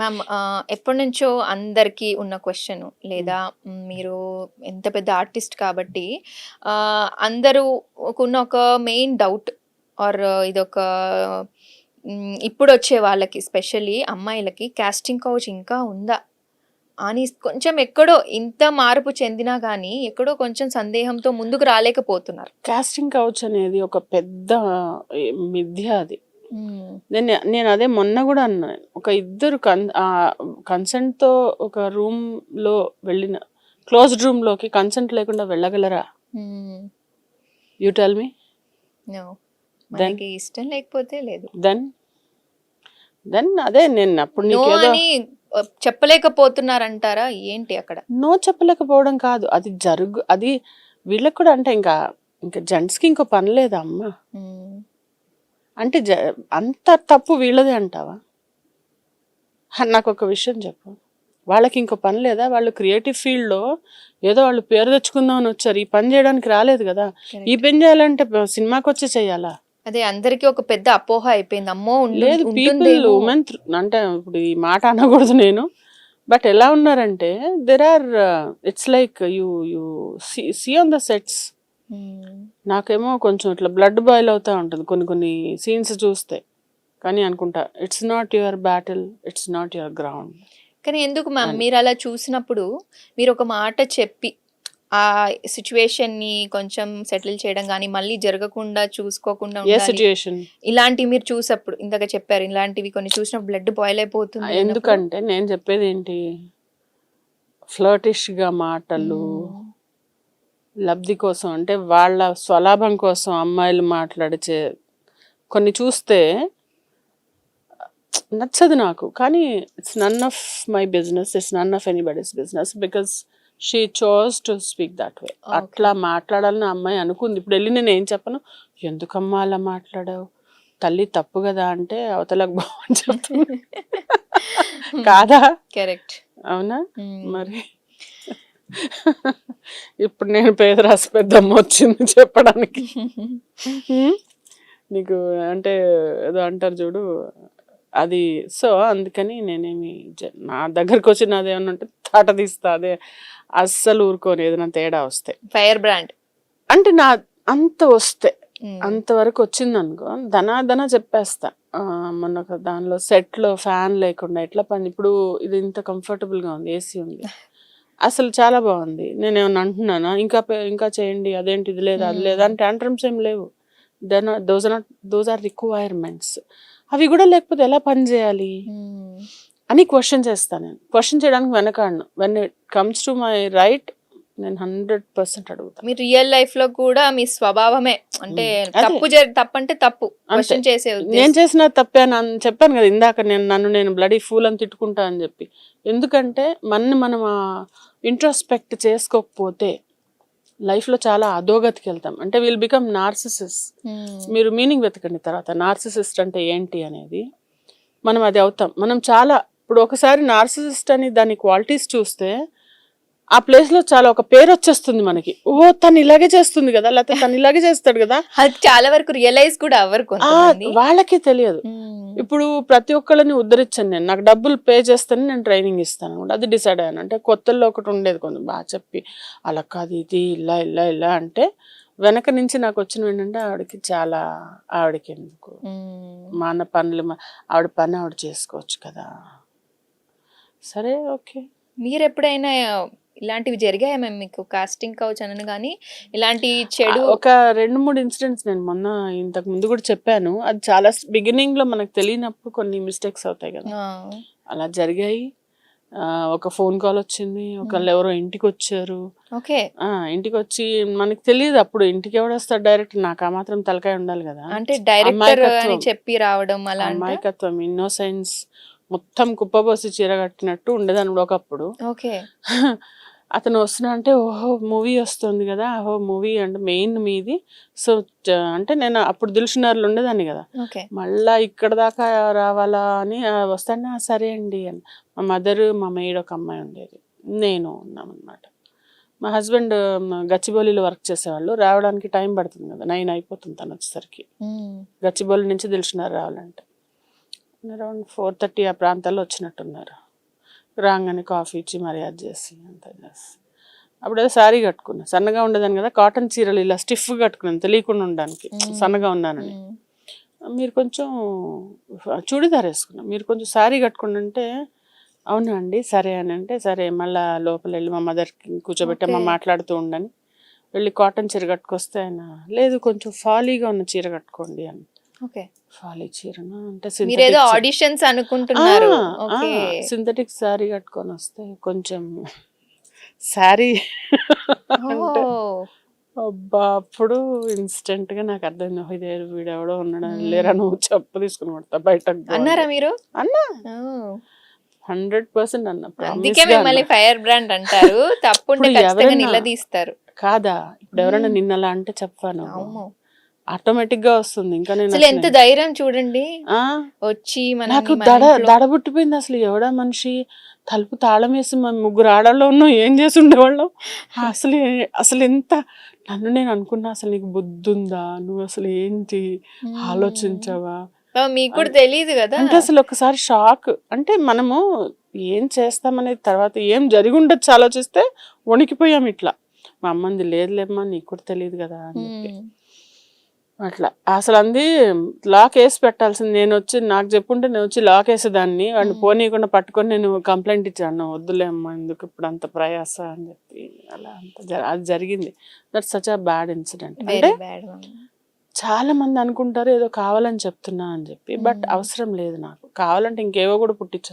Ma'am ఎప్పటినుంచో అందరికీ ఉన్న క్వెషన్ లేదా మీరు ఎంత పెద్ద ఆర్టిస్ట్ కాబట్టి అందరూకున్న ఒక మెయిన్ డౌట్ ఆర్ ఇదొక ఇప్పుడొచ్చే వాళ్ళకి స్పెషల్లీ అమ్మాయిలకి కాస్టింగ్ కౌచ్ ఇంకా ఉందా అని కొంచెం ఎక్కడో ఇంత మార్పు చెందినా గానీ ఎక్కడో కొంచెం సందేహంతో ముందుకు రాలేకపోతున్నారు. కాస్టింగ్ కౌచ్ అనేది ఒక పెద్ద మిథ్య అది. నేను అదే మొన్న కూడా అన్నాను, ఒక ఇద్దరు కన్సెంట్తో ఒక రూమ్లో వెళ్ళిన క్లోజ్డ్ రూమ్లోకి కన్సెంట్ లేకుండా వెళ్ళగలరా? You tell me. మనకి ఇష్టం లేకపోతే లేదు. దెన్ అదే నేను అప్పుడు చెప్పలేకపోతున్నారంటారా ఏంటి అక్కడ? నో చెప్పలేకపోవడం కాదు, అది వీళ్ళకి కూడా అంటే ఇంకా జెంట్స్కి ఇంకో పని లేదా అమ్మా? అంటే అంత తప్పు వీళ్ళదే అంటావా? నాకు ఒక విషయం చెప్పు, వాళ్ళకి ఇంకో పని లేదా? వాళ్ళు క్రియేటివ్ ఫీల్డ్లో ఏదో వాళ్ళు పేరు తెచ్చుకుందామని వచ్చారు, ఈ పని చేయడానికి రాలేదు కదా. ఈ పని చేయాలంటే సినిమాకి వచ్చి చెయ్యాలా? అదే అందరికి ఒక పెద్ద అపోహ అయిపోయింది. అమ్మో లేదు, పీపుల్ ఉమెన్ అంటే ఇప్పుడు ఈ మాట అనకూడదు నేను, బట్ ఎలా ఉన్నారంటే it's like you see on the sets. నాకేమో కొంచెం ఇట్లా బ్లడ్ బాయిల్ అవుతా ఉంటుంది కొన్ని సీన్స్ చూస్తే, కానీ అనుకుంటా it's not your battle, it's not your ground. కానీ ఎందుకు మ్యామ్ మీరు అలా చూసినప్పుడు మీరు ఒక మాట చెప్పి ఆ సిచ్యువేషన్ ని కొంచెం సెటిల్ చేయడం కానీ మళ్ళీ జరగకుండా చూసుకోకుండా ఇలాంటివి మీరు చూసప్పుడు ఇందాక చెప్పారు, ఇలాంటివి కొన్ని చూసినప్పుడు బ్లడ్ బాయిల్ అయిపోతుంది. ఎందుకంటే నేను చెప్పేది ఏంటి, ఫ్లర్టిష్ గా మాటలు లబ్ధి కోసం, అంటే వాళ్ళ స్వలాభం కోసం అమ్మాయిలు మాట్లాడిచే కొన్ని చూస్తే నచ్చదు నాకు. కానీ it's none of my business, it's none of anybody's business, because she chose to speak that way. అట్లా మాట్లాడాలని అమ్మాయి అనుకుంది. ఇప్పుడు వెళ్ళి నేను ఏం చెప్పను, ఎందుకమ్మా అలా మాట్లాడావు, తల్లి తప్పు కదా అంటే అవతలకు బాగుని చెప్తుంది కాదా? కరెక్ట్. అవునా? మరి ఇప్పుడు నేను పేద రాసి పెద్దమ్మ వచ్చింది చెప్పడానికి నీకు, అంటే ఏదో అంటారు చూడు అది. సో అందుకని నేనేమి నా దగ్గరకు వచ్చి నాది ఏమన్నా ఉంటే తాట తీస్తా, అదే అస్సలు ఊరుకోని ఏదైనా తేడా వస్తే. ఫైర్ బ్రాండ్ అంటే నా అంత వస్తే అంతవరకు వచ్చింది అనుకో ధనా చెప్పేస్తా. మొన్న ఒక దానిలో సెట్లో ఫ్యాన్ లేకుండా ఎట్లా పని, ఇప్పుడు ఇది ఇంత కంఫర్టబుల్గా ఉంది, ఏసీ ఉంది, అసలు చాలా బాగుంది, నేనేమన్నా అంటున్నానా ఇంకా చేయండి, అదేంటి ఇది లేదా అది లేదా అంటే టాంట్రమ్స్ ఏం లేవు. Those are requirements. అవి కూడా లేకపోతే ఎలా పని చేయాలి అని క్వశ్చన్ చేస్తాను. నేను క్వశ్చన్ చేయడానికి వెనకాడను. When it comes to my right నేను 100% అడుగుతాను. మీ రియల్ లైఫ్ లో కూడా మీ స్వభావమే అంటే తప్పంటే తప్పు క్వశ్చన్ చేసే. నేను చేసిన తప్పే అని చెప్పాను కదా ఇందాక, నేను బ్లడీ ఫూల్ అని తిట్టుకుంటా అని చెప్పి. ఎందుకంటే మనం ఇంట్రోస్పెక్ట్ చేసుకోకపోతే లైఫ్లో చాలా అధోగతికి వెళ్తాం. అంటే విల్ బికమ్ నార్సిసిస్ట్. మీరు మీనింగ్ వెతకండి తర్వాత, నార్సిసిస్ట్ అంటే ఏంటి అనేది. మనం అది అవుతాం. మనం చాలా ఇప్పుడు ఒకసారి నార్సిసిస్ట్ అని దాని క్వాలిటీస్ చూస్తే ఆ ప్లేస్ లో చాలా ఒక పేరు వచ్చేస్తుంది మనకి. ఓ తను ఇలాగే చేస్తుంది కదా, లేకపోతే తను ఇలాగే చేస్తాడు కదా. అది చాలా వరకు రియలైజ్ కూడా అవ్వరు, వాళ్ళకే తెలియదు. ఇప్పుడు ప్రతి ఒక్కళ్ళని ఉద్ధరించాను నేను, నాకు డబ్బులు పే చేస్తాను, నేను ట్రైనింగ్ ఇస్తాను, అది డిసైడ్ అయ్యాను. అంటే కొత్తల్లో ఒకటి ఉండేది కొంచెం బాగా చెప్పి అలా కాదు ఇది ఇలా ఇలా ఇలా అంటే, వెనక నుంచి నాకు వచ్చిన ఏంటంటే ఆవిడకి ఎందుకు మన పనులు, ఆవిడ పని ఆవిడ చేసుకోవచ్చు కదా. సరే ఓకే. మీరు ఎప్పుడైనా ఇలాంటివి జరిగాయా మేము మీకు కాస్టింగ్ కౌచ్ అనను కానీ ఇలాంటి చెడు? ఒక 2-3 ఇన్సిడెంట్స్ నేను మొన్న ఇంతకు ముందు కూడా చెప్పాను. అది చాలా బిగినింగ్ లో మనకు తెలియనప్పుడు కొన్ని మిస్టేక్స్ అవుతాయి కదా, అలా జరిగాయి. ఒక ఫోన్ కాల్ వచ్చింది, ఒకళ్ళు ఎవరో ఇంటికి వచ్చారు. ఇంటికి వచ్చి మనకి తెలియదు అప్పుడు, ఇంటికి ఎవడు వస్తాడు డైరెక్ట్, నాకు ఆ మాత్రం తలకాయ ఉండాలి కదా. అంటే డైరెక్టర్ అని చెప్పి రావడం, అలా అమాయకత్వం, ఇన్నోసెన్స్ మొత్తం కుప్పబోసి చీర కట్టినట్టు ఉండేదాన్ని ఒకప్పుడు. అతను వస్తున్నా అంటే ఓహో మూవీ వస్తుంది కదా, ఓహో మూవీ అంటే మెయిన్ మీది. సో అంటే నేను అప్పుడు దిల్షునగర్లో ఉండేదాన్ని కదా, మళ్ళా ఇక్కడ దాకా రావాలా అని వస్తాను. సరే అండి అని మా మదర్, మా మేడ్ ఒక అమ్మాయి ఉండేది, నేను ఉన్నామన్నమాట. మా హస్బెండ్ గచ్చిబౌలిలో వర్క్ చేసేవాళ్ళు, రావడానికి టైం పడుతుంది కదా, 9 అయిపోతుంది తను వచ్చేసరికి. గచ్చిబౌలి నుంచి దిల్షునగర్ రావాలంటే అరౌండ్ 4:30 ఆ ప్రాంతాల్లో వచ్చినట్టున్నారు. రాగానే కాఫీ ఇచ్చి మర్యాద చేసి అంతా చేసి అప్పుడు ఏదో శారీ కట్టుకున్నా, సన్నగా ఉండేదాన్ని కదా, కాటన్ చీరలు ఇలా స్టిఫ్గా కట్టుకున్నాను తెలియకుండా ఉండడానికి సన్నగా ఉన్నానని. మీరు కొంచెం చూడీదార్ వేసుకున్నాం, మీరు కొంచెం శారీ కట్టుకుని అంటే అవునా అండి సరే అని అంటే సరే మళ్ళీ లోపల వెళ్ళి మా మదర్కి కూర్చోబెట్టమ్మా మాట్లాడుతూ ఉండని వెళ్ళి కాటన్ చీర కట్టుకొస్తే ఆయన లేదు కొంచెం ఫాలీగా ఉన్న చీర కట్టుకోండి అని. ఫాలీ చీరనా అంటే ఆడిషన్స్ అనుకుంటున్నారు. సింథటిక్ శారీ కట్టుకొని వస్తే కొంచెం శారీ అంటే అబ్బా అప్పుడు ఇన్స్టెంట్ గా నాకు అర్థమైంది ఇదే వీడెవడో ఉన్నాడు లేరా నువ్వు చెప్పు తీసుకుని కొడతా బయటకు అన్నారా మీరు? అన్నా 100% అన్న. అందుకే మిమ్మల్ని ఫైర్ బ్రాండ్ అంటారు. తప్పుంటే ఖచ్చితంగా నిలదీస్తారు కాదా. ఇప్పుడు ఎవరైనా నిన్నలా అంటే చెప్పాను ఆటోమేటిక్ గా వస్తుంది. ఇంకా నేను అసలు ఎంత ధైర్యం చూడండి వచ్చి నాకు దడ పుట్టిపోయింది. అసలు ఎవడా మనిషి తలుపు తాళం వేసి మనం ముగ్గురు ఆడల్లో ఉన్నాం ఏం చేసి ఉండేవాళ్ళం. అసలు ఎంత నన్ను నేను అనుకున్నా అసలు నీకు బుద్ధి ఉందా, నువ్వు అసలు ఏంటి ఆలోచించావా మీకు కూడా తెలియదు కదా అంటే అసలు ఒకసారి షాక్. అంటే మనము ఏం చేస్తామనేది తర్వాత ఏం జరిగి ఉండొచ్చు ఆలోచిస్తే వణికిపోయాం ఇట్లా. మా అమ్మంది లేదులేమ్మా నీకు కూడా తెలియదు కదా అని చెప్పి అట్లా అసలు అంది లాక్ వేసి పెట్టాల్సింది. నేను వచ్చి నాకు చెప్పుంటే నేను వచ్చి లాక్ వేసేదాన్ని, వాడిని పోనీయకుండా పట్టుకొని నేను కంప్లైంట్ ఇచ్చాను వద్దులేమ్మా ఎందుకు ఇప్పుడు అంత ప్రయాస అని చెప్పి. అలా అంత అది జరిగింది. That's such a bad incident. అంటే చాలా మంది అనుకుంటారు ఏదో కావాలని చెప్తున్నా అని చెప్పి, బట్ అవసరం లేదు. నాకు కావాలంటే ఇంకేవో కూడా పుట్టించచ్చు.